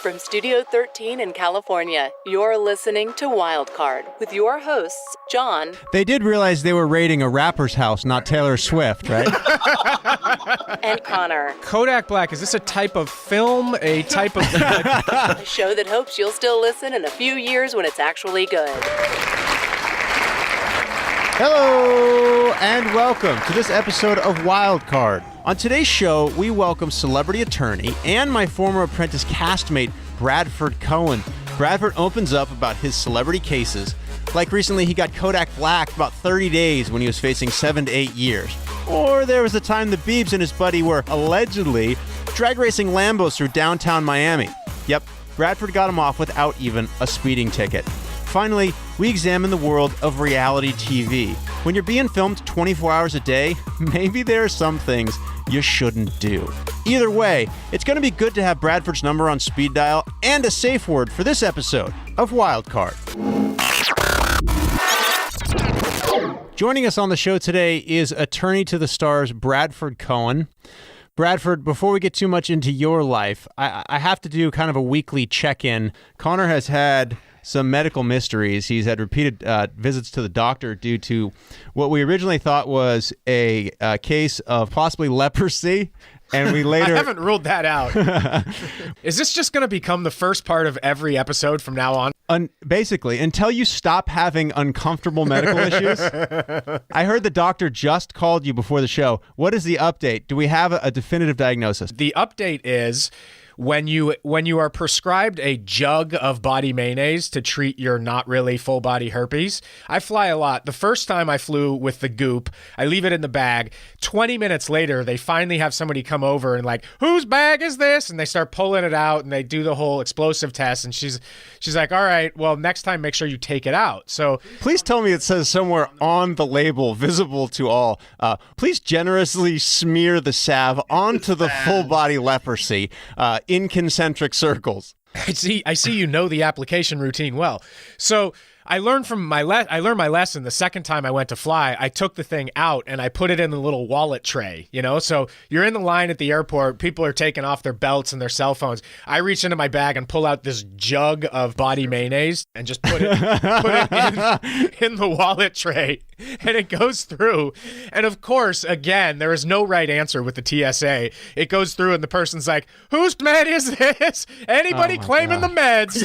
from Studio 13 in California, you're listening to Wildcard with your hosts, John. They did realize they were raiding a rapper's house, not Taylor Swift, right? And Connor. Kodak Black, is this a type of film? A type of... A show that hopes you'll still listen in a few years when it's actually good. Hello, and welcome to this episode of Wildcard. On today's show, we welcome celebrity attorney and my former apprentice castmate, Bradford Cohen. Bradford opens up about his celebrity cases. Like recently, he got Kodak Black about 30 days when he was facing 7 to 8 years. Or there was the time the Biebs and his buddy were allegedly drag racing Lambos through downtown Miami. Yep, Bradford got him off without even a speeding ticket. Finally, we examine the world of reality TV. When you're being filmed 24 hours a day, maybe there are some things you shouldn't do. Either way, it's going to be good to have Bradford's number on speed dial and a safe word for this episode of Wildcard. Joining us on the show today is attorney to the stars Bradford Cohen. Bradford, before we get too much into your life, I have to do kind of a weekly check-in. Connor has had some medical mysteries. He's had repeated visits to the doctor due to what we originally thought was a case of possibly leprosy. And we later... I haven't ruled that out. Is this just going to become the first part of every episode from now on? Basically, until you stop having uncomfortable medical issues. I heard the doctor just called you before the show. What is the update? Do we have a definitive diagnosis? The update is... When you are prescribed a jug of body mayonnaise to treat your not really full body herpes, I fly a lot. The first time I flew with the goop, I leave it in the bag. 20 minutes later, they finally have somebody come over and like, whose bag is this? And they start pulling it out and they do the whole explosive test. And she's like, all right, well, next time, make sure you take it out. So please tell me it says somewhere on the label, visible to all, please generously smear the salve onto the full body leprosy. In concentric circles. I see you know the application routine well. So I learned my lesson the second time I went to fly. I took the thing out and I put it in the little wallet tray, So you're in the line at the airport, people are taking off their belts and their cell phones. I reach into my bag and pull out this jug of body mayonnaise and just put it in the wallet tray, and it goes through. And of course, again, there is no right answer with the TSA. It goes through and the person's like, whose med is this? Anybody claiming the meds?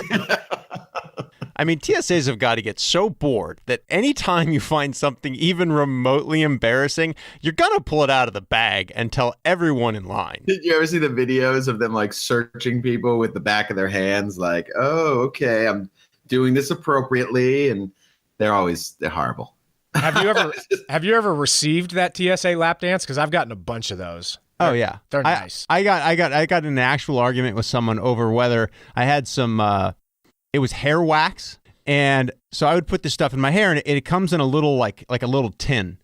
I mean, TSAs have got to get so bored that anytime you find something even remotely embarrassing, you're going to pull it out of the bag and tell everyone in line. Did you ever see the videos of them like searching people with the back of their hands? Like, oh, okay, I'm doing this appropriately. And they're horrible. Have you ever received that TSA lap dance? Because I've gotten a bunch of those. Oh yeah, they're nice. I got in an actual argument with someone over whether I had some. It was hair wax, and so I would put this stuff in my hair, and it comes in a little like a little tin,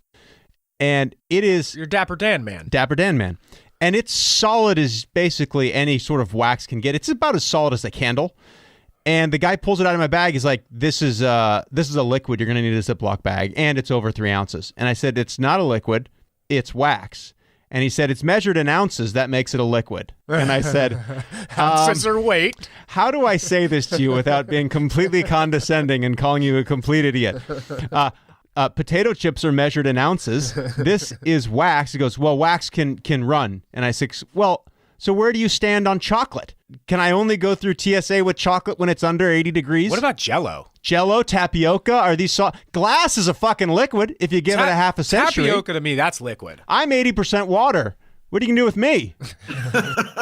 and it is your Dapper Dan man. Dapper Dan man, and it's solid as basically any sort of wax can get. It's about as solid as a candle. And the guy pulls it out of my bag. He's like, "This is a liquid. You're gonna need a Ziploc bag, and it's over 3 ounces." And I said, "It's not a liquid. It's wax." And he said, "It's measured in ounces. That makes it a liquid." And I said, ounces or weight. How do I say this to you without being completely condescending and calling you a complete idiot? Potato chips are measured in ounces. This is wax. He goes, "Well, wax can run." And I said, "Well, so where do you stand on chocolate? Can I only go through TSA with chocolate when it's under 80 degrees? What about Jell-O? Jell-O, tapioca, are these glass is a fucking liquid if you give it a half a century. Tapioca to me, that's liquid. I'm 80% water. What are you going to do with me?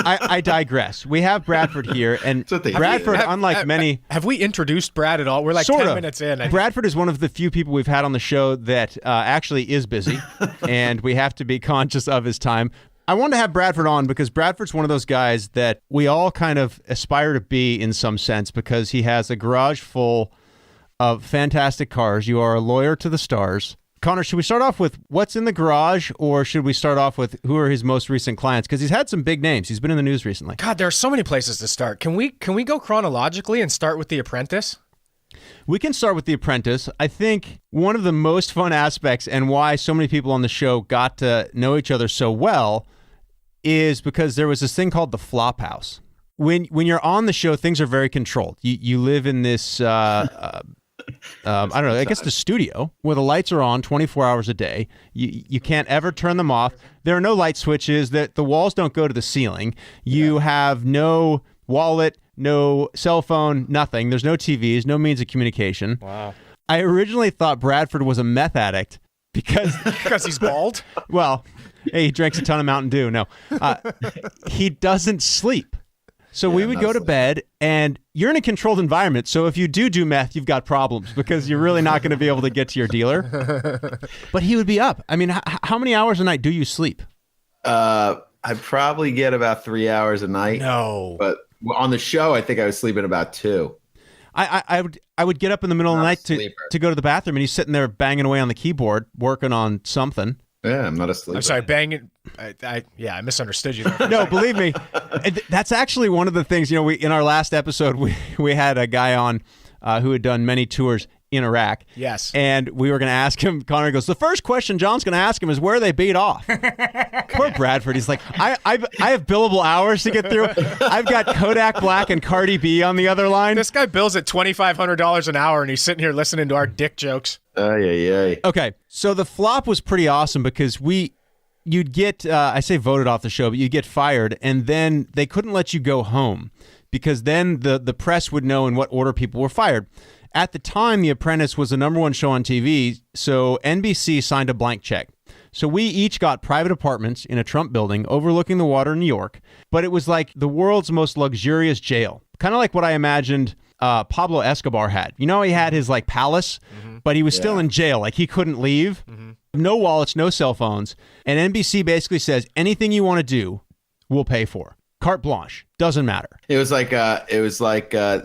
I digress. We have Bradford here, and Bradford, unlike many... Have we introduced Brad at all? We're like 10 minutes in. Bradford is one of the few people we've had on the show that actually is busy, and we have to be conscious of his time. I wanted to have Bradford on because Bradford's one of those guys that we all kind of aspire to be in some sense because he has a garage full of fantastic cars. You are a lawyer to the stars. Connor, should we start off with what's in the garage, or should we start off with who are his most recent clients? Because he's had some big names. He's been in the news recently. God, there are so many places to start. Can we go chronologically and start with The Apprentice? We can start with The Apprentice. I think one of the most fun aspects and why so many people on the show got to know each other so well is because there was this thing called the Flop House. when you're on the show, things are very controlled. You live in this I don't know, I guess the studio where the lights are on 24 hours a day. You can't ever turn them off. There are no light switches. The walls don't go to the ceiling. You have no wallet, no cell phone, nothing. There's no TVs, no means of communication. Wow. I originally thought Bradford was a meth addict because he's bald? Well, hey, he drinks a ton of Mountain Dew. No, he doesn't sleep. So we would go to bed, and you're in a controlled environment. So if you do meth, you've got problems because you're really not going to be able to get to your dealer. But he would be up. I mean, how many hours a night do you sleep? I probably get about 3 hours a night. No. But on the show, I think I was sleeping about 2. I would get up in the middle of the night to go to the bathroom, and he's sitting there banging away on the keyboard, working on something. Yeah, I'm not a sleeper. I'm sorry, banging. I misunderstood you there. No, believe me, that's actually one of the things. We in our last episode we had a guy on who had done many tours in Iraq. Yes. And we were going to ask him. Connor goes, the first question John's going to ask him is where they beat off. Poor Bradford. He's like, I have billable hours to get through. I've got Kodak Black and Cardi B on the other line. This guy bills at $2,500 an hour, and he's sitting here listening to our dick jokes. Okay, so the flop was pretty awesome because you'd get, I say voted off the show, but you'd get fired, and then they couldn't let you go home because then the press would know in what order people were fired. At the time, The Apprentice was the #1 show on TV, so NBC signed a blank check. So we each got private apartments in a Trump building overlooking the water in New York, but it was like the world's most luxurious jail, kind of like what I imagined Pablo Escobar had. He had his like palace, but he was still in jail. Like he couldn't leave. No wallets, no cell phones. And NBC basically says anything you want to do, we'll pay for. Carte blanche. Doesn't matter. It was like that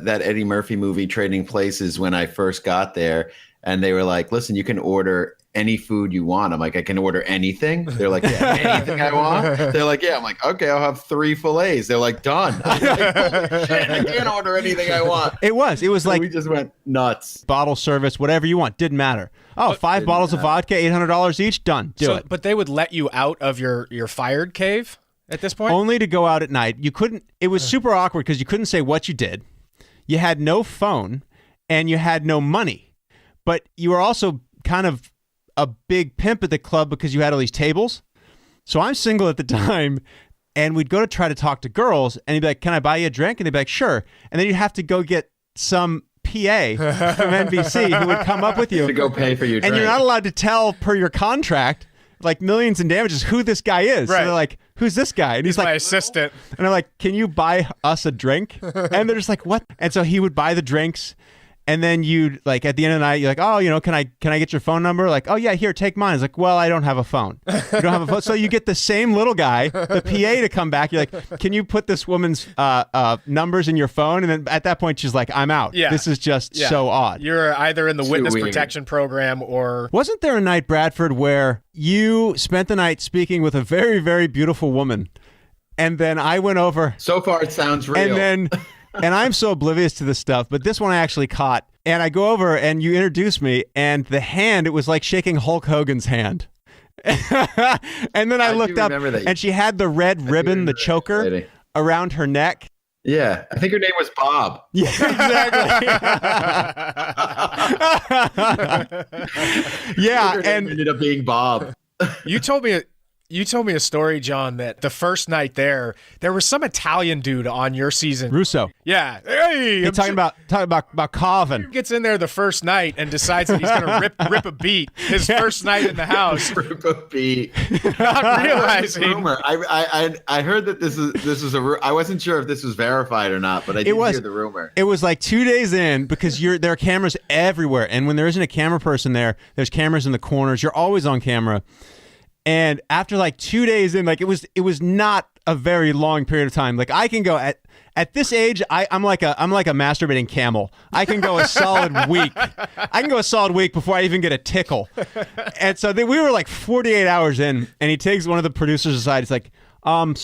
Eddie Murphy movie, Trading Places, when I first got there, and they were like, "Listen, you can order any food you want." I'm like, "I can order anything?" They're like, "Yeah, anything I want." They're like, "Yeah." I'm like, "Okay, I'll have 3 fillets." They're like, "Done." I'm like, "Holy shit, I can't order anything I want." It was So like we just went nuts. bottle service, whatever you want, didn't matter. Oh, 5 bottles of vodka, $800 each, done. Do it. But they would let you out of your fired cave at this point? Only to go out at night. You couldn't. It was super awkward because you couldn't say what you did. You had no phone, and you had no money. But you were also kind of a big pimp at the club because you had all these tables. So I'm single at the time, and we'd go to try to talk to girls, and he'd be like, "Can I buy you a drink?" And they'd be like, "Sure." And then you'd have to go get some PA from NBC who would come up with you to go pay for your drink. And you're not allowed to tell per your contract, like Millions in Damages, who this guy is. Right. So they're like, "Who's this guy?" And he's like, my assistant. And I'm like, "Can you buy us a drink?" And they're just like, "What?" And so he would buy the drinks. And then you'd like at the end of the night, you're like, "Oh, can I get your phone number?" Like, "Oh yeah, here, take mine." It's like, "Well, I don't have a phone." You don't have a phone, so you get the same little guy, the PA, to come back. You're like, "Can you put this woman's numbers in your phone?" And then at that point, she's like, "I'm out." Yeah. This is just so odd. You're either in the witness weird. protection program or Wasn't there a night, Bradford, where you spent the night speaking with a very, very beautiful woman, and then I went over, So far, it sounds real. and then. And I'm so oblivious to this stuff, but this one I actually caught. And I go over and you introduce me, and the hand, it was like shaking Hulk Hogan's hand. And then I looked up, and she had the red ribbon, the choker, around her neck. Yeah, I think her name was Bob. Yeah, exactly. Yeah, Her and name ended up being Bob. You told me a story, John, that the first night there was some Italian dude on your season. Russo. Yeah. Hey, He's talking about Carvin. gets in there the first night and decides that he's going to rip a beat his first night in the house. Rip a beat. Not realizing. Rumor. I heard that this is I wasn't sure if this was verified or not, but I did hear the rumor. It was like 2 days in because there are cameras everywhere, and when there isn't a camera person there, there's cameras in the corners. You're always on camera. And after like 2 days in, like it was not a very long period of time. Like I can go at this age, I'm like a masturbating camel. I can go a solid week. I can go a solid week before I even get a tickle. And so we were like 48 hours in, and he takes one of the producers aside. He's like, and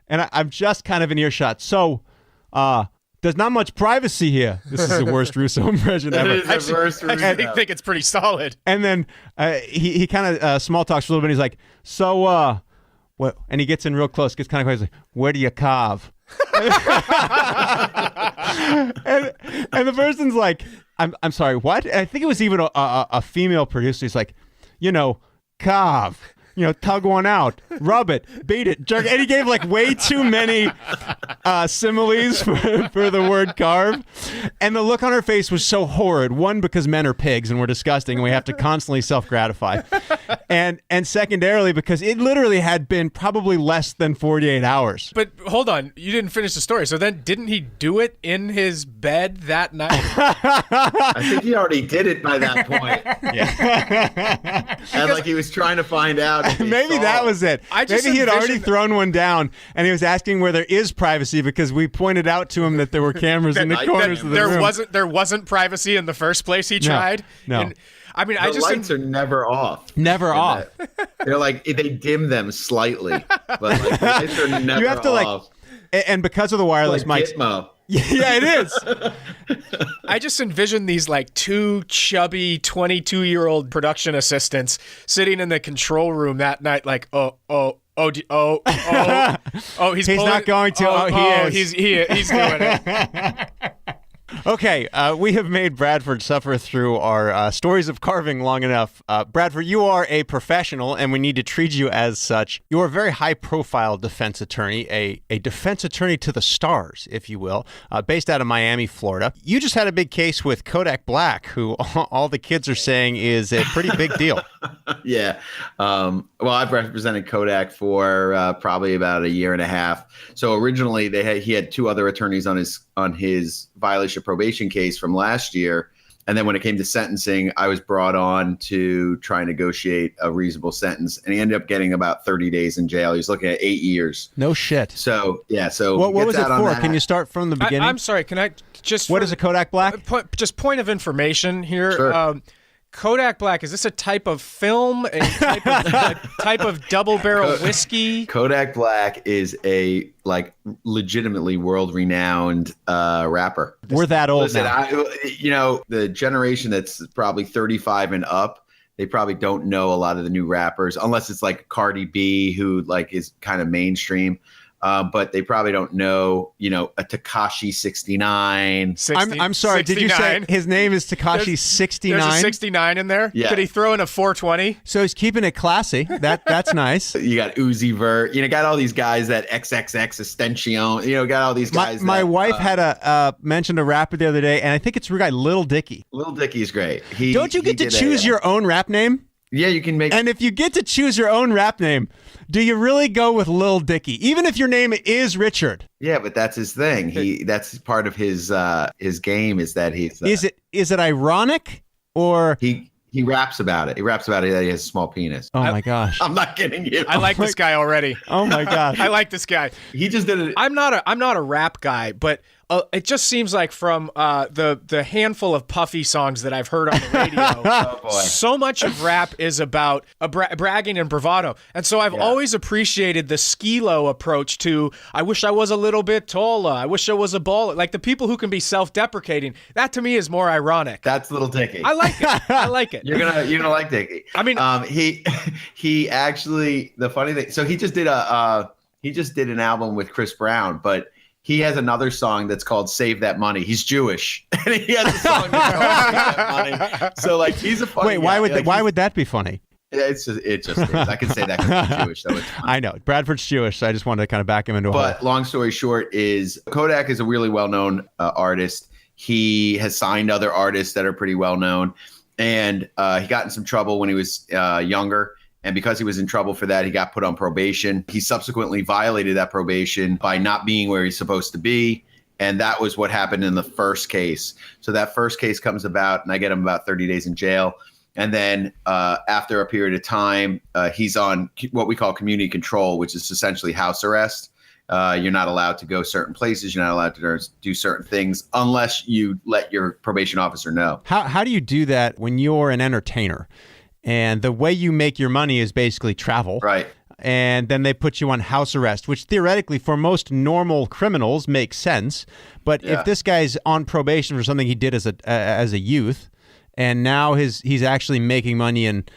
I'm just kind of in earshot. So, there's not much privacy here. This is the worst Russo impression ever. It is the worst Russo. I think it's pretty solid. And then he kind of small talks for a little bit. He's like, "So, what?" And he gets in real close, gets kind of quiet. He's like, "Where do you carve?" and the person's like, I'm sorry, what? And I think it was even a female producer. He's like, carve. Tug one out, rub it, beat it, jerk. And he gave like way too many similes for the word carve. And the look on her face was so horrid. One, because men are pigs and we're disgusting and we have to constantly self-gratify. And secondarily, because it literally had been probably less than 48 hours. But hold on, you didn't finish the story. So then didn't he do it in his bed that night? I think he already did it by that point. Yeah. And like he was trying to find out. Maybe that was it. Maybe he had already thrown one down and he was asking where there is privacy because we pointed out to him that there were cameras in the corners of the room. There wasn't privacy in the first place he tried. No. And, I mean, the lights are never off. Never off. They're like, they dim them slightly, but like the lights are never you have to off. And because of the wireless like mics. Gitmo. Yeah, it is. I just envision these like two chubby 22-year-old production assistants sitting in the control room that night, like, he's not going to. He's doing it. Okay, we have made Bradford suffer through our stories of carving long enough. Bradford, you are a professional, and we need to treat you as such. You are a very high-profile defense attorney, a defense attorney to the stars, if you will, based out of Miami, Florida. You just had a big case with Kodak Black, who all the kids are saying is a pretty big deal. Yeah. Well, I've represented Kodak for probably about a year and a half. So originally, he had two other attorneys on his violation of probation case from last year. And then when it came to sentencing, I was brought on to try and negotiate a reasonable sentence. And he ended up getting about 30 days in jail. He was looking at 8 years. No shit. So, yeah. So what was it for? Can you start from the beginning? I'm sorry. Can I just... What is a Kodak Black? Just point of information here. Sure. Kodak Black, is this a type of film, a type of double barrel whiskey? Kodak Black is a legitimately world-renowned rapper. We're that old. Listen, now. The generation that's probably 35 and up, they probably don't know a lot of the new rappers, unless it's like Cardi B, who is kind of mainstream. But they probably don't know, a Tekashi 69. I'm sorry. 69. Did you say his name is Tekashi 69? There's a 69 in there. Yeah. Could he throw in a 420? So he's keeping it classy. That's nice. You got Uzi Vert. Got all these guys that XXX Extension. Got all these guys. My wife had mentioned a rapper the other day, and I think it's a guy Lil Dicky. Lil Dicky's great. Don't you get to choose your own rap name? Yeah, you can make. And if you get to choose your own rap name, do you really go with Lil Dicky, even if your name is Richard? Yeah, but that's his thing. That's part of his game is that he's. Is it ironic or he raps about it? He raps about it that he has a small penis. Oh my gosh! I'm not kidding you. I like this guy already. Oh my gosh! I like this guy. He just did it. I'm not a rap guy, but it just seems like from the handful of Puffy songs that I've heard on the radio, so much of rap is about bragging and bravado. And so I've always appreciated the skilo approach to, I wish I was a little bit taller. I wish I was a baller. Like the people who can be self-deprecating. That to me is more ironic. That's Lil Dicky. I like it. I like it. You're gonna like Dicky. I mean, he actually, the funny thing. So he just did an album with Chris Brown, but he has another song that's called "Save That Money." He's Jewish, and he has a song that's called "Save That Money." So he's a funny. Wait, why would that be funny? It just is. I can say that because he's Jewish, so it's funny. I know Bradford's Jewish, so I just wanted to kind of back him into a hole. Long story short is Kodak is a really well-known artist. He has signed other artists that are pretty well-known, and he got in some trouble when he was younger. And because he was in trouble for that, he got put on probation. He subsequently violated that probation by not being where he's supposed to be. And that was what happened in the first case. So that first case comes about, and I get him about 30 days in jail. And then after a period of time, he's on what we call community control, which is essentially house arrest. You're not allowed to go certain places. You're not allowed to do certain things unless you let your probation officer know. How do you do that when you're an entertainer? And the way you make your money is basically travel. Right. And then they put you on house arrest, which theoretically for most normal criminals makes sense. But if this guy's on probation for something he did as a youth, and now he's actually making money and,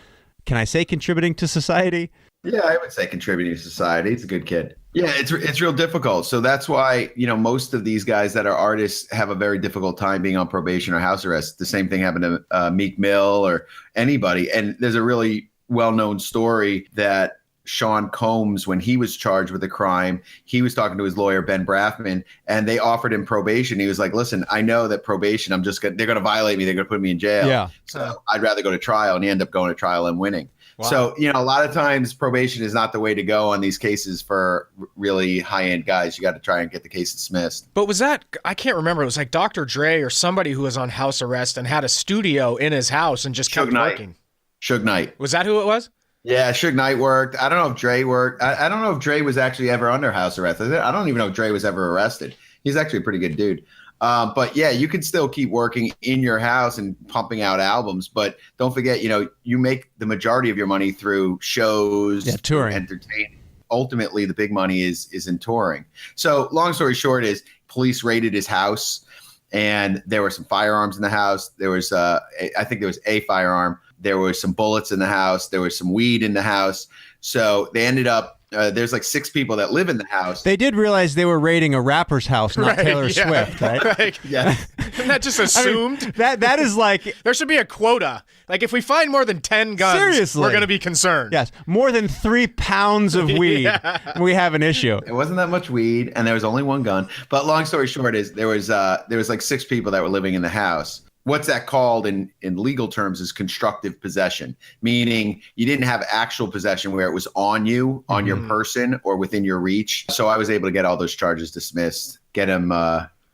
can I say, contributing to society? Yeah, I would say contributing to society. He's a good kid. Yeah, it's real difficult. So that's why, most of these guys that are artists have a very difficult time being on probation or house arrest. The same thing happened to Meek Mill or anybody. And there's a really well-known story that Sean Combs, when he was charged with a crime, he was talking to his lawyer, Ben Brafman, and they offered him probation. He was like, listen, I know that probation, they're going to violate me. They're going to put me in jail. Yeah. So I'd rather go to trial, and he ended up going to trial and winning. Wow. So, a lot of times probation is not the way to go on these cases for really high-end guys. You got to try and get the case dismissed. But was that, I can't remember, it was like Dr. Dre or somebody who was on house arrest and had a studio in his house and just kept working. Suge Knight. Was that who it was? Yeah, Suge Knight worked. I don't know if Dre worked. I don't know if Dre was actually ever under house arrest. I don't even know if Dre was ever arrested. He's actually a pretty good dude. But yeah, you can still keep working in your house and pumping out albums. But don't forget, you make the majority of your money through shows, touring, entertainment. Ultimately, the big money is in touring. So long story short is police raided his house, and there were some firearms in the house. There was, I think there was a firearm. There were some bullets in the house. There was some weed in the house. So they ended up, there's like 6 people that live in the house. They did realize they were raiding a rapper's house, not Taylor Swift, right? Right. Yeah. Isn't that just assumed? That is like... There should be a quota. Like, if we find more than 10 guns, seriously, we're going to be concerned. Yes. More than 3 pounds of weed, we have an issue. It wasn't that much weed, and there was only one gun. But long story short is there was like 6 people that were living in the house. What's that called in legal terms is constructive possession, meaning you didn't have actual possession where it was on you, on your person, or within your reach. So I was able to get all those charges dismissed, get him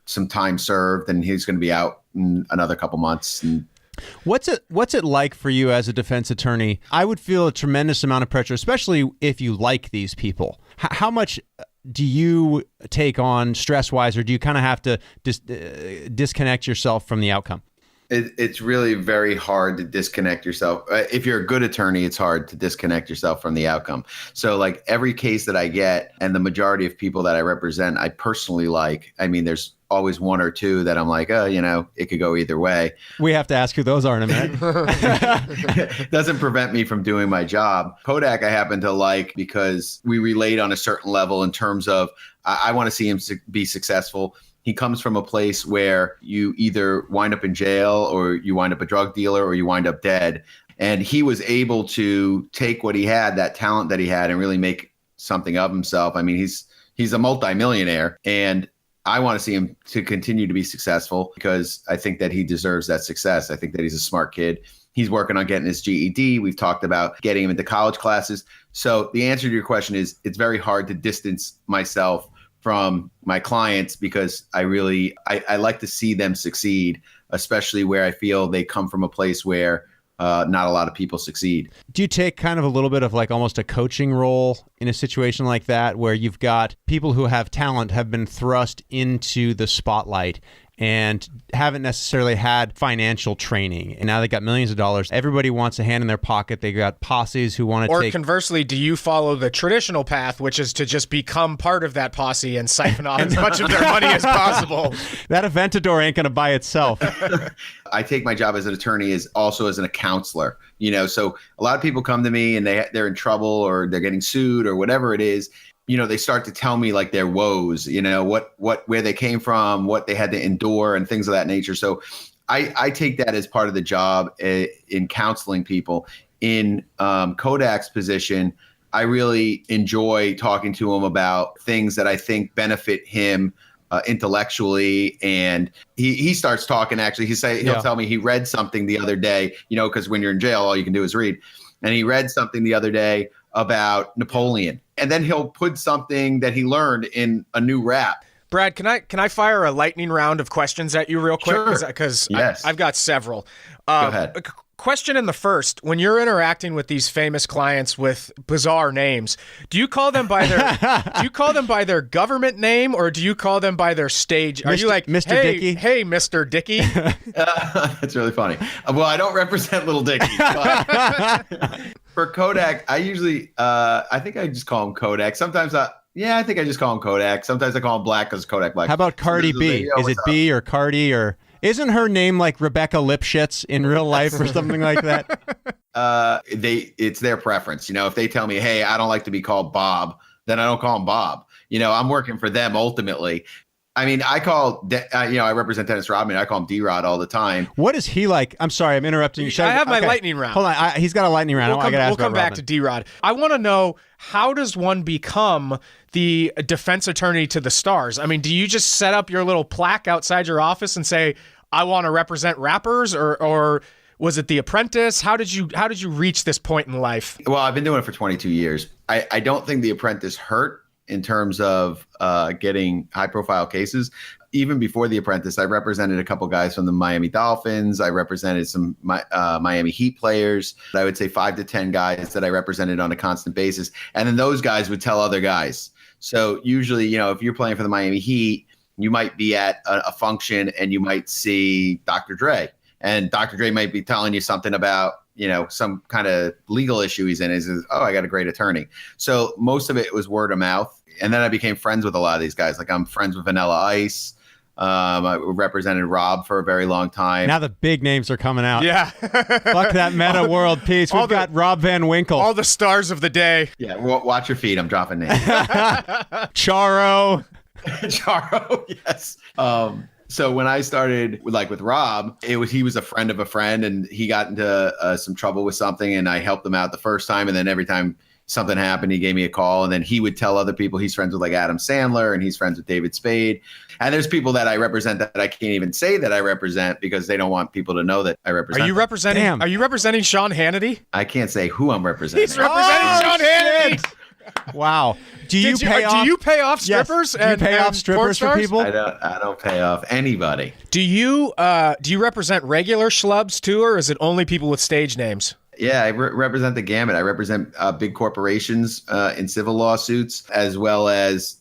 some time served, and he's going to be out in another couple months. And What's it like for you as a defense attorney? I would feel a tremendous amount of pressure, especially if you like these people. How much do you take on stress-wise, or do you kind of have to disconnect yourself from the outcome? It's really very hard to disconnect yourself. If you're a good attorney, it's hard to disconnect yourself from the outcome. So like every case that I get and the majority of people that I represent, I personally like. I mean, there's always 1 or 2 that I'm like, it could go either way. We have to ask who those are in a minute. Doesn't prevent me from doing my job. Kodak I happen to like because we relate on a certain level in terms of I want to see him be successful. He comes from a place where you either wind up in jail or you wind up a drug dealer or you wind up dead. And he was able to take what he had, that talent that he had, and really make something of himself. I mean, he's a multimillionaire, and I want to see him to continue to be successful because I think that he deserves that success. I think that he's a smart kid. He's working on getting his GED. We've talked about getting him into college classes. So the answer to your question is it's very hard to distance myself from my clients because I like to see them succeed, especially where I feel they come from a place where not a lot of people succeed. Do you take kind of a little bit of like almost a coaching role in a situation like that where you've got people who have talent have been thrust into the spotlight and haven't necessarily had financial training, and now they got millions of dollars? Everybody wants a hand in their pocket. They got posses who want to take... Or conversely, do you follow the traditional path, which is to just become part of that posse and siphon off as much of their money as possible? That Aventador ain't going to buy itself. I take my job as an attorney as also as a counselor. So a lot of people come to me and they're in trouble or they're getting sued or whatever it is. They start to tell me like their woes, where they came from, what they had to endure and things of that nature. So I take that as part of the job in counseling people. In Kodak's position, I really enjoy talking to him about things that I think benefit him intellectually. And he starts talking, actually. He'll tell me he read something the other day, because when you're in jail, all you can do is read. And he read something the other day about Napoleon. And then he'll put something that he learned in a new rap. Brad, can I fire a lightning round of questions at you real quick? Sure. Because yes. I've got several. Go ahead. Question in the first: when you're interacting with these famous clients with bizarre names, do you call them by their government name, or do you call them by their stage? Are you like Mr. Dickey? Hey, Mr. Dickey? That's really funny. Well, I don't represent Little Dicky. But for Kodak, I usually I think I just call him Kodak. Sometimes I think I just call him Kodak. Sometimes I call him Black because Kodak Black. How about Cardi B? Is it B or Cardi, or isn't her name like Rebecca Lipschitz in real life or something like that? It's their preference. If they tell me, hey, I don't like to be called Bob, then I don't call him Bob. I'm working for them ultimately. I mean, I represent Dennis Rodman. I call him D-Rod all the time. What is he like? I'm sorry, I'm interrupting you. I have my lightning round. Hold on, he's got a lightning round. We'll come back to D-Rod. I want to know, how does one become the defense attorney to the stars? I mean, do you just set up your little plaque outside your office and say, I want to represent rappers, or was it The Apprentice? How did you reach this point in life? Well, I've been doing it for 22 years. I don't think The Apprentice hurt in terms of getting high-profile cases. Even before The Apprentice, I represented a couple guys from the Miami Dolphins. I represented some Miami Heat players. I would say 5 to 10 guys that I represented on a constant basis. And then those guys would tell other guys. So usually, if you're playing for the Miami Heat, you might be at a function and you might see Dr. Dre. And Dr. Dre might be telling you something about, some kind of legal issue he's in. He says, oh, I got a great attorney. So most of it was word of mouth. And then I became friends with a lot of these guys. Like I'm friends with Vanilla Ice. I represented Rob for a very long time. Now the big names are coming out. Yeah. Fuck that meta world peace. We've got Rob Van Winkle. All the stars of the day. Yeah, watch your feet. I'm dropping names. Charo. Charo, yes. So when I started with Rob, he was a friend of a friend, and he got into some trouble with something, and I helped him out the first time, and then every time something happened, he gave me a call, and then he would tell other people. He's friends with like Adam Sandler, and he's friends with David Spade. And there's people that I represent that I can't even say that I represent because they don't want people to know that I represent. Are you representing? Damn. Are you representing Sean Hannity? I can't say who I'm representing. He's representing Sean Hannity. Wow. Do you pay off strippers? Yes. Do you pay off strippers for people? I don't pay off anybody. Do you represent regular schlubs too, or is it only people with stage names? Yeah, I represent the gamut. I represent big corporations in civil lawsuits, as well as,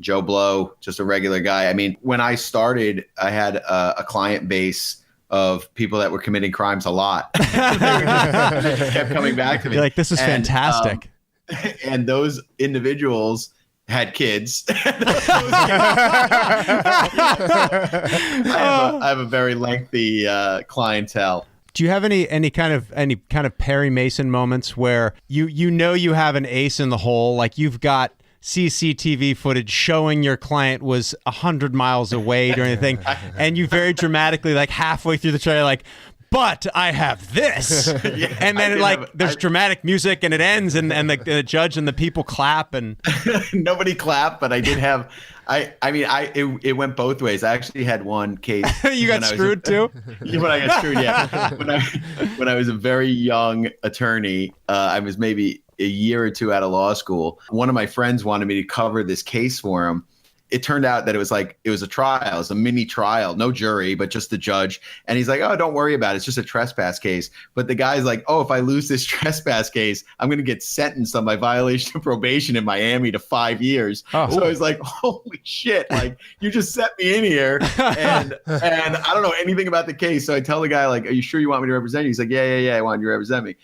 Joe Blow, just a regular guy. I mean, when I started, I had a client base of people that were committing crimes a lot. They just kept coming back to me. You're like, this is fantastic. And those individuals had kids. I have a very lengthy clientele. Do you have any kind of Perry Mason moments where you have an ace in the hole, like you've got CCTV footage showing your client was 100 miles away or anything, and you very dramatically, like halfway through the trailer, like, but I have this, Yeah, and then there's dramatic music and it ends, and the judge and the people clap, and nobody clapped, but I did have. It went both ways. I actually had one case. You got screwed too? When I got screwed, yeah. When I was a very young attorney, I was maybe a year or two out of law school. One of my friends wanted me to cover this case for him. It turned out that it was a trial. It was a mini trial, no jury, but just the judge. And he's like, oh, don't worry about it. It's just a trespass case. But the guy's like, oh, if I lose this trespass case, I'm going to get sentenced on my violation of probation in Miami to 5 years. Oh. So I was like, holy shit, like you just set me in here. And I don't know anything about the case. So I tell the guy, like, are you sure you want me to represent you? He's like, yeah, I want you to represent me.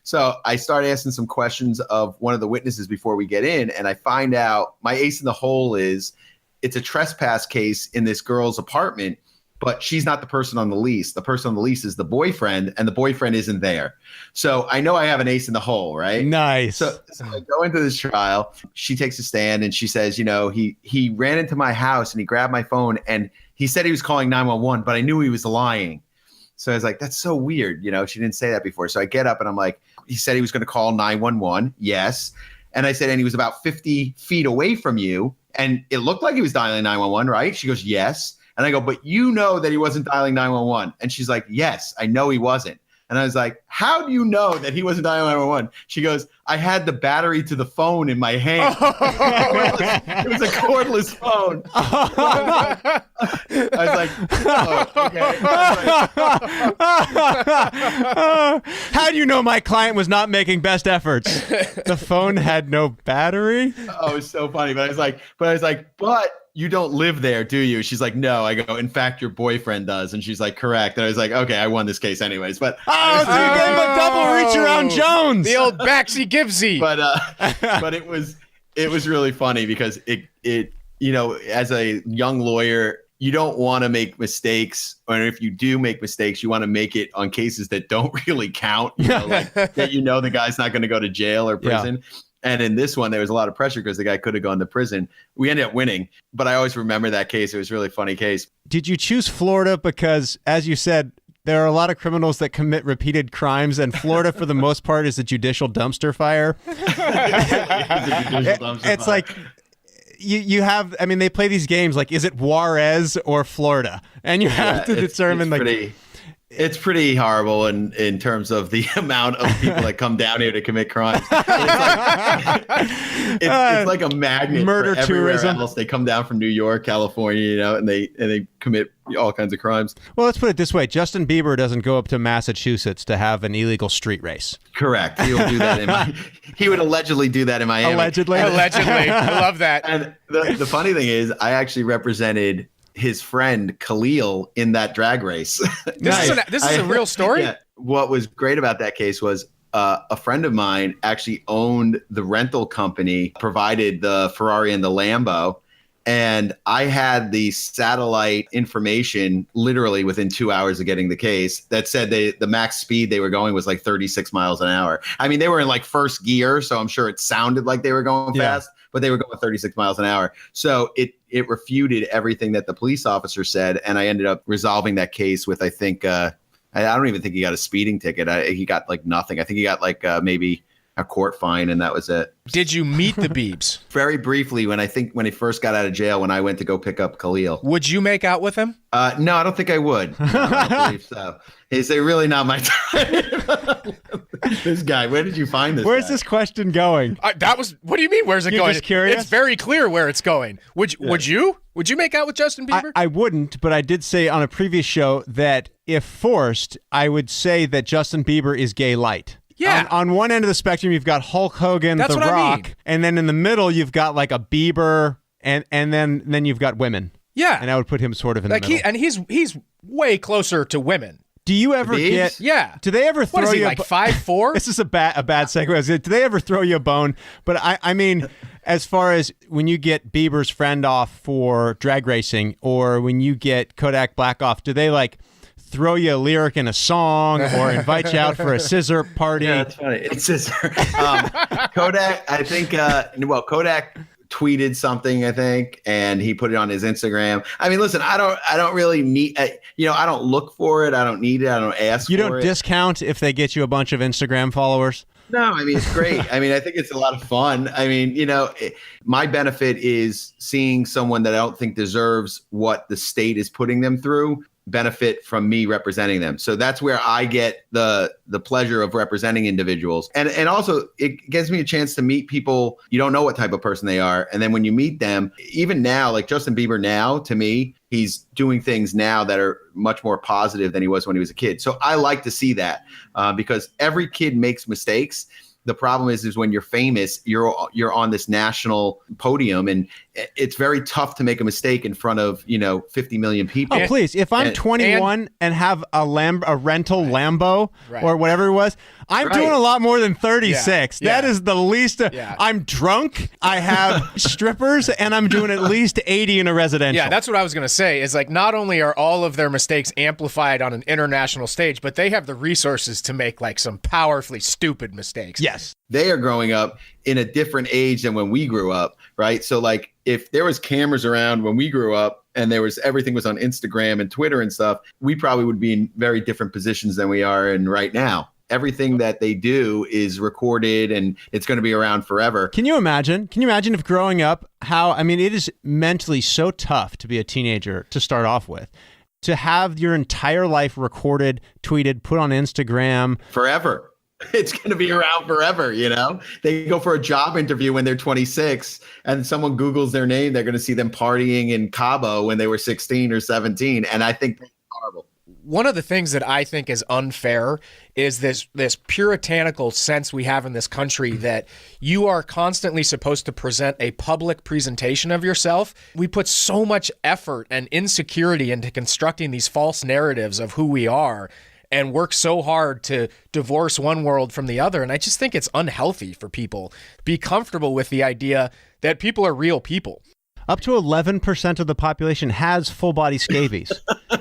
So I start asking some questions of one of the witnesses before we get in. And I find out my ace in the hole is, it's a trespass case in this girl's apartment, but she's not the person on the lease. The person on the lease is the boyfriend, and the boyfriend isn't there. So I know I have an ace in the hole, right? Nice. So I go into this trial. She takes a stand and she says, he ran into my house and he grabbed my phone and he said he was calling 911, but I knew he was lying. So I was like, that's so weird. She didn't say that before. So I get up and I'm like, he said he was going to call 911. Yes. And I said, and he was about 50 feet away from you. And it looked like he was dialing 911, right? She goes, yes. And I go, but you know that he wasn't dialing 911. And she's like, yes, I know he wasn't. And I was like, how do you know that he wasn't dialing 911? She goes, I had the battery to the phone in my hand. It was a cordless phone. I was like, oh, okay. How do you know my client was not making best efforts? The phone had no battery? Oh, it was so funny. But I was like, but you don't live there, do you? She's like, no. I go, in fact, your boyfriend does. And she's like, correct. And I was like, okay, I won this case anyways. But so you gave him a double reach around Jones. The old backsy givesy. But it was really funny because it as a young lawyer, you don't want to make mistakes, or if you do make mistakes, you want to make it on cases that don't really count. That the guy's not going to go to jail or prison. Yeah. And in this one, there was a lot of pressure because the guy could have gone to prison. We ended up winning, but I always remember that case. It was a really funny case. Did you choose Florida because, as you said, there are a lot of criminals that commit repeated crimes, and Florida, for the most part, is a judicial dumpster fire? It's like you have, I mean, they play these games like, is it Juarez or Florida? And you have to determine it's pretty horrible in terms of the amount of people that come down here to commit crimes. It's like a magnet murder for everywhere tourism. else. They come down from New York, California, and they commit all kinds of crimes. Well, let's put it this way. Justin Bieber doesn't go up to Massachusetts to have an illegal street race. Correct. He will do that he would allegedly do that in Miami. Allegedly. I love that. And the funny thing is, I actually represented his friend Khalil in that drag race. This is a real story? Yeah. What was great about that case was a friend of mine actually owned the rental company, provided the Ferrari and the Lambo. And I had the satellite information literally within 2 hours of getting the case that said the max speed they were going was like 36 miles an hour. I mean, they were in like first gear, so I'm sure it sounded like they were going fast, but they were going 36 miles an hour. So it refuted everything that the police officer said. And I ended up resolving that case with, I think, I don't even think he got a speeding ticket. He got like nothing. I think he got like maybe a court fine, and that was it. Did you meet the Biebs? Very briefly, when he first got out of jail, when I went to go pick up Khalil. Would you make out with him? No, I don't think I would. No, I don't believe so. Is it really not my time? This guy, where did you find this? Where's this question going? What do you mean? Where's it You're going? just curious? It's very clear where it's going. Would you make out with Justin Bieber? I wouldn't, but I did say on a previous show that if forced, I would say that Justin Bieber is gay light. Yeah. On one end of the spectrum, you've got Hulk Hogan, That's The what I Rock, mean. and then in the middle, you've got like a Bieber, and then you've got women. Yeah. And I would put him sort of in like the middle. he's way closer to women. Do you ever Biebs? get? Yeah. Do they ever throw What is he, you like 5'4"? This is a bad segue. I was like, do they ever throw you a bone? But I mean, as far as when you get Bieber's friend off for drag racing, or when you get Kodak Black off, do they like throw you a lyric in a song or invite you out for a scissor party? Yeah, that's funny. It's scissor. Kodak, I think. Kodak tweeted something, I think, and he put it on his Instagram. I mean, listen, I don't really need, I don't look for it. I don't need it. I don't ask for it. You don't discount if they get you a bunch of Instagram followers? No, I mean, it's great. I mean, I think it's a lot of fun. I mean, my benefit is seeing someone that I don't think deserves what the state is putting them through benefit from me representing them. So that's where I get the pleasure of representing individuals. And also it gives me a chance to meet people. You don't know what type of person they are. And then when you meet them, even now, like Justin Bieber now, to me, he's doing things now that are much more positive than he was when he was a kid. So I like to see that because every kid makes mistakes. The problem is when you're famous, you're on this national podium, and it's very tough to make a mistake in front of 50 million people. Oh, please! If I'm 21 and have a rental Lambo or whatever it was, I'm doing a lot more than 36. Yeah. That is the least. I'm drunk. I have strippers, and I'm doing at least 80 in a residential. Yeah, that's what I was going to say. Is like not only are all of their mistakes amplified on an international stage, but they have the resources to make like some powerfully stupid mistakes. Yes. They are growing up in a different age than when we grew up, right? So like if there was cameras around when we grew up and everything was on Instagram and Twitter and stuff, we probably would be in very different positions than we are in right now. Everything that they do is recorded and it's going to be around forever. Can you imagine if growing up, it is mentally so tough to be a teenager to start off with, to have your entire life recorded, tweeted, put on Instagram. Forever. It's going to be around forever, They go for a job interview when they're 26 and someone Googles their name, they're going to see them partying in Cabo when they were 16 or 17. And I think that's horrible. One of the things that I think is unfair is this puritanical sense we have in this country that you are constantly supposed to present a public presentation of yourself. We put so much effort and insecurity into constructing these false narratives of who we are and work so hard to divorce one world from the other. And I just think it's unhealthy for people. Be comfortable with the idea that people are real people. Up to 11% of the population has full body scabies.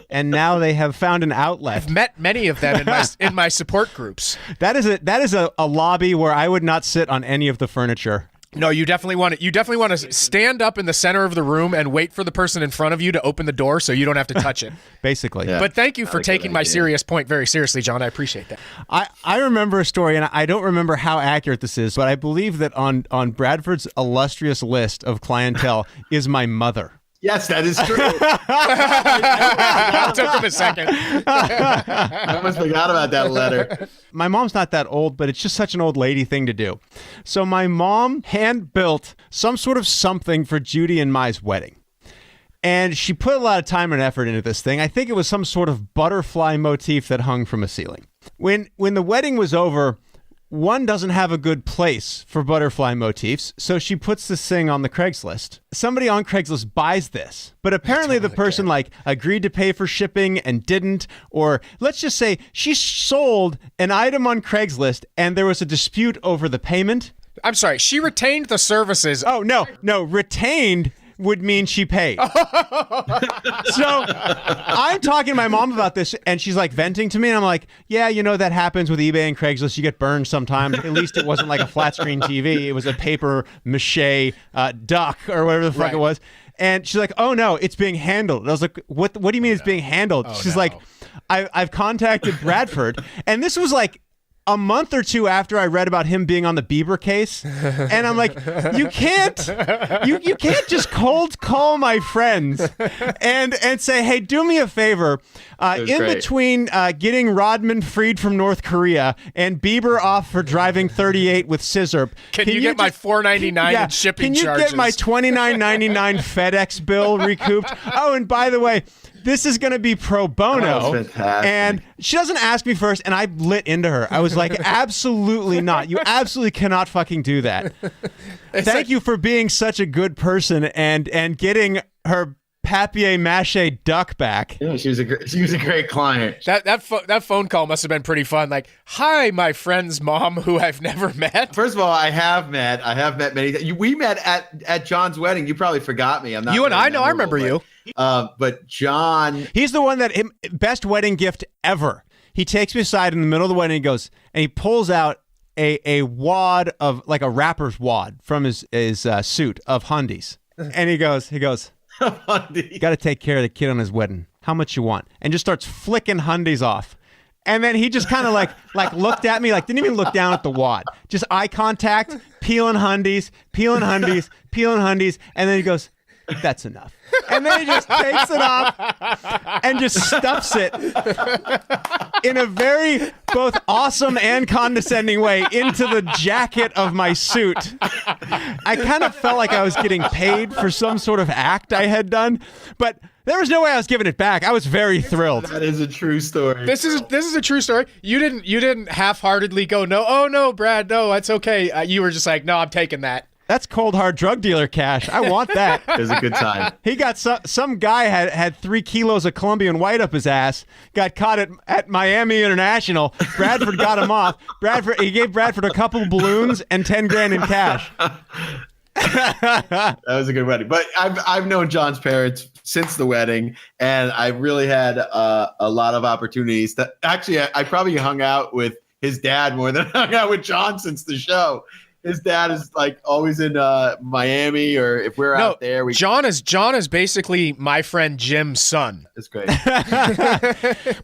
and now they have found an outlet. I've met many of them in my support groups. That is a lobby where I would not sit on any of the furniture. No, you definitely want to stand up in the center of the room and wait for the person in front of you to open the door so you don't have to touch it. Basically. Yeah. But thank you for taking my serious point very seriously, John. I appreciate that. I remember a story, and I don't remember how accurate this is, but I believe that on Bradford's illustrious list of clientele is my mother. Yes, that is true. It took him a second. I almost forgot about that letter. My mom's not that old, but it's just such an old lady thing to do. So my mom hand-built some sort of something for Judy and Mai's wedding. And she put a lot of time and effort into this thing. I think it was some sort of butterfly motif that hung from a ceiling. When the wedding was over, one doesn't have a good place for butterfly motifs, so she puts this thing on the Craigslist. Somebody on Craigslist buys this, but apparently the person agreed to pay for shipping and didn't, or let's just say she sold an item on Craigslist and there was a dispute over the payment. I'm sorry, she retained the services. Oh, no, retained would mean she paid. So I'm talking to my mom about this, and she's like venting to me, and I'm like, yeah, that happens with eBay and Craigslist. You get burned sometimes. At least it wasn't like a flat screen TV. It was a paper mache duck or whatever the fuck it was. And she's like, oh no, it's being handled. And I was like, what do you mean it's being handled? She's like, I've contacted Bradford, and this was like a month or two after I read about him being on the Bieber case, and I'm like, you can't just cold call my friends and say, hey, do me a favor, between getting Rodman freed from North Korea and Bieber off for driving 38 with scissor. Can you get my $4.99 in shipping charges? Can you get my $29.99 FedEx bill recouped? Oh, and by the way, this is going to be pro bono. And she doesn't ask me first, and I lit into her. I was like, absolutely not. You absolutely cannot fucking do that. Thank you for being such a good person and getting her papier-mâché duck back. Yeah, she was a great client. That phone call must have been pretty fun. Like, hi, my friend's mom, who I've never met. First of all, I have met many. We met at John's wedding. You probably forgot me. I'm not. You and I know. I remember you. But John, he's the one that best wedding gift ever. He takes me aside in the middle of the wedding. And he goes and he pulls out a wad of like a rapper's wad from his suit of hundies, and he goes. You got to take care of the kid on his wedding. How much you want? And just starts flicking hundies off. And then he just kind of like looked at me, like didn't even look down at the wad. Just eye contact, peeling hundies. And then he goes, that's enough. And then he just takes it off and just stuffs it in a very both awesome and condescending way into the jacket of my suit. I kind of felt like I was getting paid for some sort of act I had done, but there was no way I was giving it back. I was very thrilled. That is a true story. This is a true story. You didn't half-heartedly go, no, oh no, Brad, no, that's okay. You were just like, no, I'm taking that. That's cold hard drug dealer cash. I want that. It was a good time. He got some guy had 3 kilos of Colombian white up his ass. Got caught at Miami International. Bradford got him off. He gave Bradford a couple of balloons and 10 grand in cash. That was a good wedding. But I've known John's parents since the wedding, and I really had a lot of opportunities. Actually, I probably hung out with his dad more than I hung out with John since the show. His dad is like always in Miami, or if we're out there, John is basically my friend Jim's son. That's great.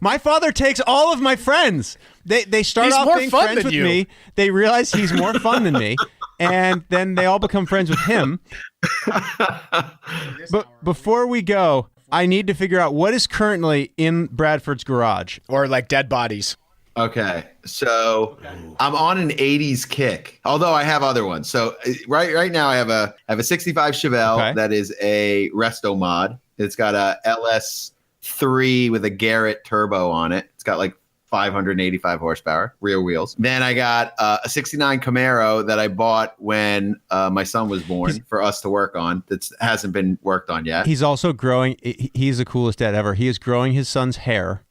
My father takes all of my friends. They start off being friends with me. They realize he's more fun than me, and then they all become friends with him. But before we go, I need to figure out what is currently in Bradford's garage, or like dead bodies. Okay, so I'm on an 80s kick, although I have other ones. So right now I have a 65 Chevelle that is a resto mod. It's got a LS3 with a Garrett turbo on it. It's got like 585 horsepower, rear wheels. Then I got a 69 Camaro that I bought when my son was born for us to work on. That hasn't been worked on yet. He's also growing. He's the coolest dad ever. He is growing his son's hair.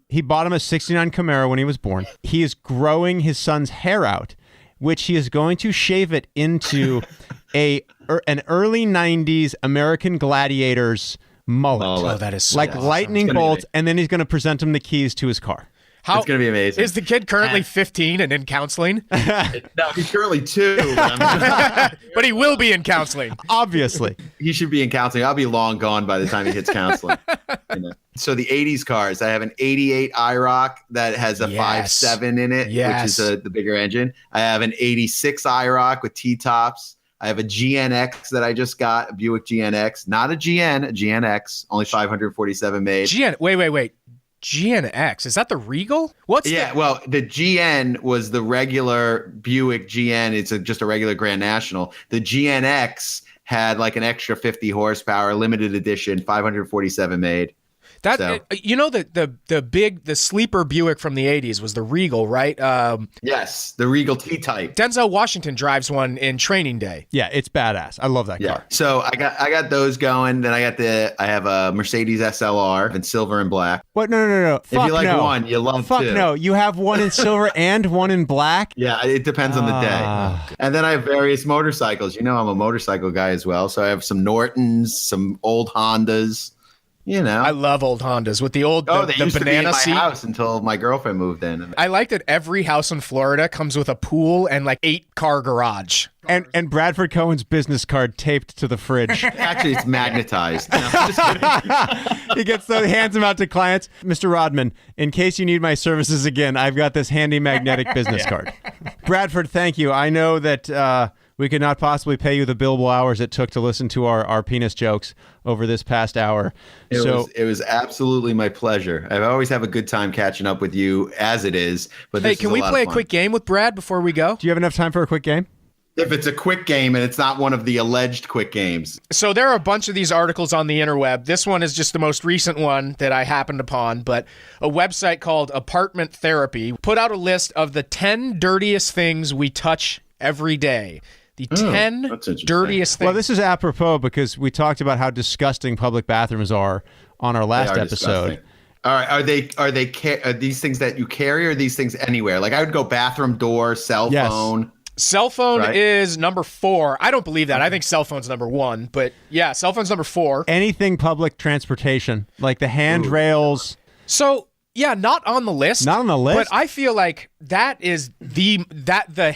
He bought him a 69 Camaro when he was born. He is growing his son's hair out, which he is going to shave it into an early 90s American Gladiators mullet. Oh, that is so like awesome. lightning bolts, and then he's going to present him the keys to his car. How, it's going to be amazing. Is the kid currently 15 and in counseling? No, he's currently 2. But, but he will be in counseling. Obviously. he should be in counseling. I'll be long gone by the time he hits counseling. So the 80s cars, I have an 88 IROC that has a 5.7 in it, which is the bigger engine. I have an 86 IROC with T-tops. I have a GNX that I just got, a Buick GNX. Not a GN, a GNX, only 547 made. Wait. GNX, is that the Regal? Well, the GN was the regular Buick GN. It's just a regular Grand National. The GNX had like an extra 50 horsepower, limited edition, 547 made. The sleeper Buick from the 80s was the Regal, right? Yes, the Regal T-Type. Denzel Washington drives one in Training Day. Yeah, it's badass. I love that car. So I got those going. Then I have a Mercedes SLR in silver and black. What? No. If you like one, you love two. No. You have one in silver and one in black? Yeah, it depends on the day. And then I have various motorcycles. I'm a motorcycle guy as well. So I have some Nortons, some old Hondas. I love old Hondas with the old they used the banana to be in my seat. house until my girlfriend moved in. I like that every house in Florida comes with a pool and like 8-car garage. And Bradford Cohen's business card taped to the fridge. Actually, it's magnetized. No, I'm just kidding. He hands them out to clients. Mr. Rodman, in case you need my services again, I've got this handy magnetic business card. Bradford, thank you. I know that we could not possibly pay you the billable hours it took to listen to our penis jokes over this past hour. It was absolutely my pleasure. I always have a good time catching up with you as it is. But hey, can we play a quick game with Brad before we go? Do you have enough time for a quick game? If it's a quick game and it's not one of the alleged quick games. So there are a bunch of these articles on the interweb. This one is just the most recent one that I happened upon, but a website called Apartment Therapy put out a list of the 10 dirtiest things we touch every day. The 10 dirtiest things. Well, this is apropos because we talked about how disgusting public bathrooms are on our last episode. Disgusting. All right, are these things that you carry or are these things anywhere? Like I would go bathroom door, cell phone. Cell phone is number 4. I don't believe that. I think cell phone's number 1, but yeah, cell phone's number 4. Anything public transportation, like the handrails. So yeah, not on the list. Not on the list. But I feel like that is the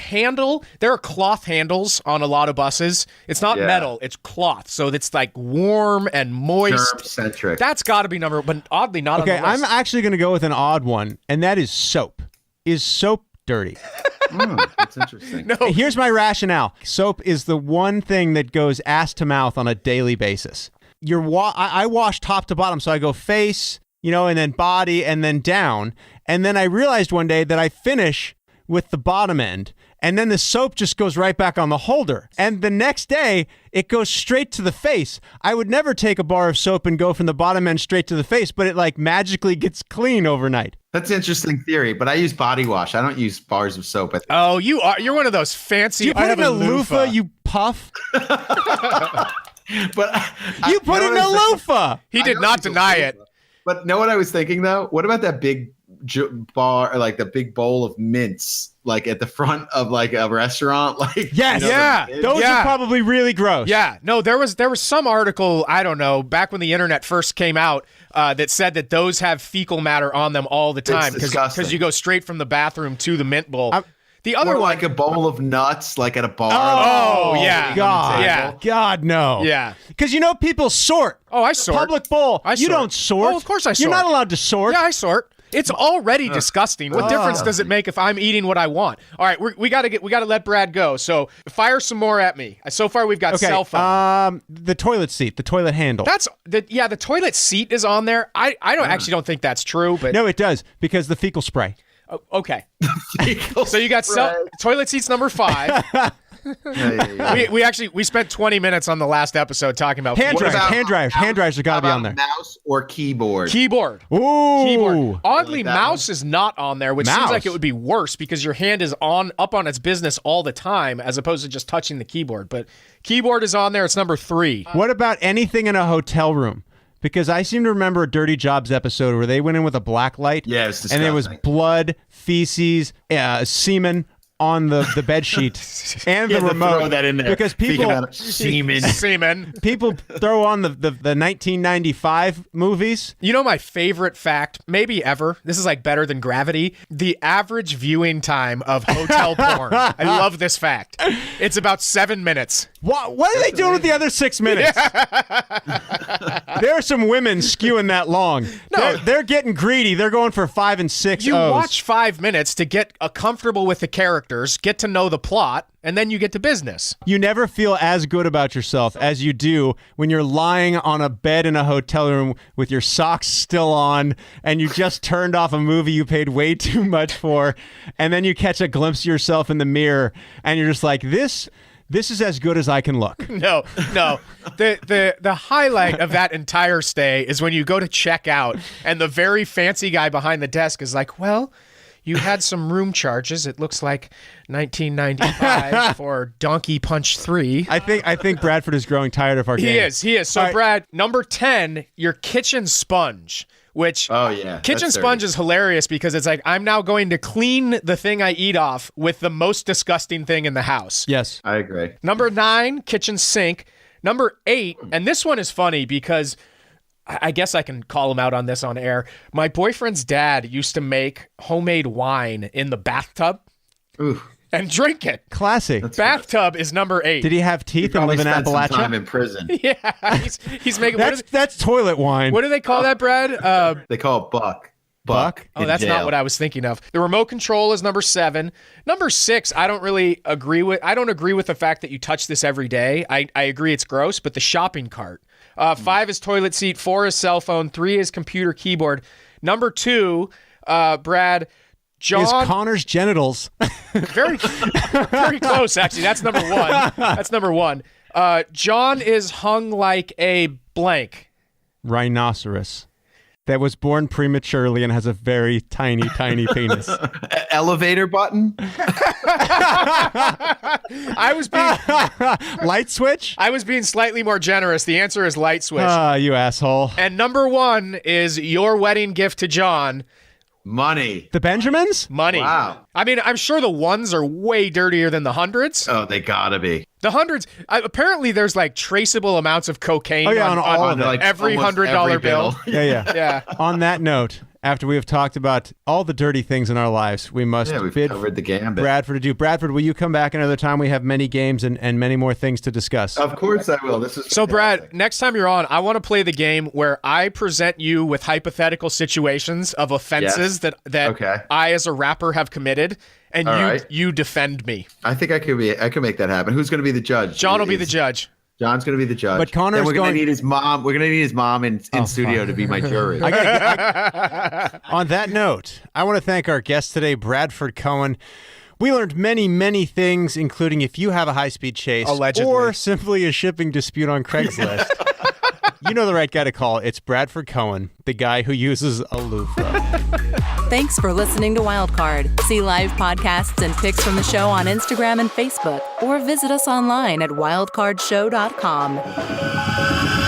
handle. There are cloth handles on a lot of buses. It's not metal. It's cloth. So it's like warm and moist. Germ-centric. That's got to be number, but oddly not on the list. I'm actually going to go with an odd one, and that is soap. Is soap dirty? That's interesting. No. Here's my rationale. Soap is the one thing that goes ass to mouth on a daily basis. I wash top to bottom, so I go face, and then body, and then down. And then I realized one day that I finish with the bottom end, and then the soap just goes right back on the holder. And the next day, it goes straight to the face. I would never take a bar of soap and go from the bottom end straight to the face, but it like magically gets clean overnight. That's an interesting theory, but I use body wash. I don't use bars of soap. Oh, you're one of those fancy. Do you put in a loofah, you puff? But you put in a loofah. He did not deny it. But know what I was thinking though? What about that big bar, or like the big bowl of mints, like at the front of like a restaurant? Like yes, those are probably really gross. Yeah, no, there was some article, I don't know, back when the internet first came out, that said that those have fecal matter on them all the time because you go straight from the bathroom to the mint bowl. The other one, like a bowl of nuts, like at a bar. Oh yeah, God, yeah, God, no. Yeah, because people sort. Oh, I sort. Public bowl. You don't sort. Oh, of course I sort. You're not allowed to sort. Yeah, I sort. It's already disgusting. What difference does it make if I'm eating what I want? All right, we got to let Brad go. So fire some more at me. So far we've got cell phone. The toilet seat, the toilet handle. The toilet seat is on there. I actually don't think that's true, but no, it does because the fecal spray. Okay. So you got toilet seats number 5. We spent 20 minutes on the last episode talking about hand drives. Hand drives have got to be on there. Mouse or keyboard? Keyboard. Ooh. Keyboard. Oddly, mouse is not on there, which Mouse. seems like it would be worse because your hand is up on its business all the time as opposed to just touching the keyboard. But keyboard is on there. It's number 3. What about anything in a hotel room? Because I seem to remember a Dirty Jobs episode where they went in with a black light. Yeah, it's disgusting. And there was blood, feces, semen on the bed sheet and the remote. Throw that in there because people Semen. people throw on the 1995 movies. You know my favorite fact, maybe ever? This is like better than Gravity. The average viewing time of hotel porn. I love this fact. It's about 7 minutes. What are they doing with the other 6 minutes? There are some women skewing that long. No. They're getting greedy. They're going for 5 and 6 You O's. watch 5 minutes to get comfortable with the characters, get to know the plot, and then you get to business. You never feel as good about yourself as you do when you're lying on a bed in a hotel room with your socks still on and you just turned off a movie you paid way too much for, and then you catch a glimpse of yourself in the mirror and you're just like, this is as good as I can look. No. The highlight of that entire stay is when you go to check out and the very fancy guy behind the desk is like, well, you had some room charges. It looks like $19.95 for Donkey Punch 3. I think Bradford is growing tired of our game. He is. So, All right. Brad, number 10, your kitchen sponge. Which kitchen sponge is hilarious because it's like I'm now going to clean the thing I eat off with the most disgusting thing in the house. Yes. I agree. Number 9, kitchen sink. Number 8, and this one is funny because I guess I can call him out on this on air. My boyfriend's dad used to make homemade wine in the bathtub and drink it. Classy. Bathtub is number 8. Did he have teeth and live in Spent some Appalachia? time in prison. Yeah, he's making. That's toilet wine. What do they call that, Brad? They call it buck. Oh, that's not what I was thinking of. The remote control is number 7. Number 6, I don't agree with the fact that you touch this every day. I agree it's gross, but the shopping cart. 5 is toilet seat. 4 is cell phone. 3 is computer keyboard. Number 2, Brad, John. Is Connor's genitals. Very close, actually. That's number 1. John is hung like a blank. Rhinoceros. That was born prematurely and has a very tiny, tiny penis. Elevator button. Light switch? I was being slightly more generous. The answer is light switch. You asshole. And number 1 is your wedding gift to John. Money. The Benjamins? Money. Wow. I mean, I'm sure the ones are way dirtier than the hundreds. Oh, they gotta be. The hundreds, apparently there's like traceable amounts of cocaine on all of it. Like every $100 bill. Yeah. On that note, after we have talked about all the dirty things in our lives, we must we've bid covered the gambit. Bradford to do. Bradford, will you come back another time? We have many games and many more things to discuss. Of course I will. This is So, fantastic. Brad, next time you're on, I want to play the game where I present you with hypothetical situations of offenses that I, as a rapper, have committed, and you defend me. I think I could make that happen. Who's going to be the judge? John will be the judge. John's going to be the judge. But Connor's and we're going to going- need his mom. We're going to need his mom in studio to be my jury. On that note, I want to thank our guest today, Bradford Cohen. We learned many, many things, including if you have a high-speed chase Allegedly. or simply a shipping dispute on Craigslist, you know the right guy to call. It's Bradford Cohen, the guy who uses a loofah. Thanks for listening to Wildcard. See live podcasts and pics from the show on Instagram and Facebook, or visit us online at wildcardshow.com.